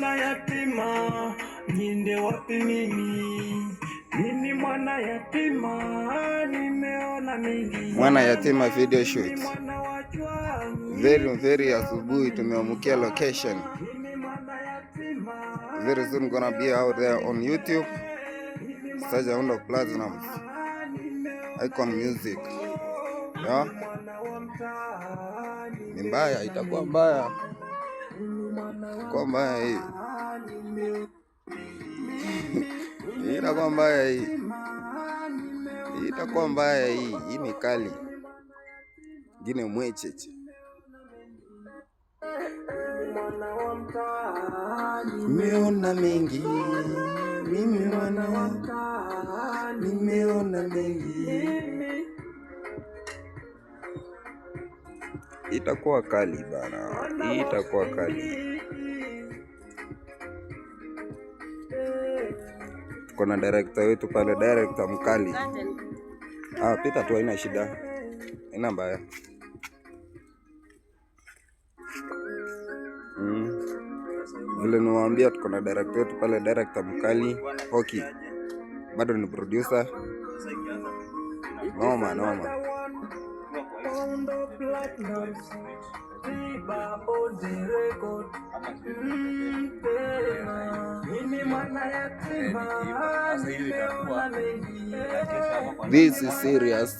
Na yatima, niende wapi mimi? Mimi mwana yatima, nimeona mengi. Mwana yatima video shoot. Very asubuhi tumeamukia location. Very soon gonna be out there on YouTube. Sajaundo Platinum. Icon Music. Yeah. Ni mbaya, itakuwa mbaya. Kwa mbaya hii. Itakuwa mbaya hii. Itakuwa mbaya hii. Hii ni kali. Gine mwecheche. Nimeona mengi. Mimi mwana. Nimeona mengi. Itakuwa kali bana. Itakuwa kali. Kuna director wetu pale, director mkali. Pita tu, haina shida. Haina mbaya. Vile niwaambia tuko na director wetu pale, director mkali, Poki. Bado ni producer. Noma. This is serious.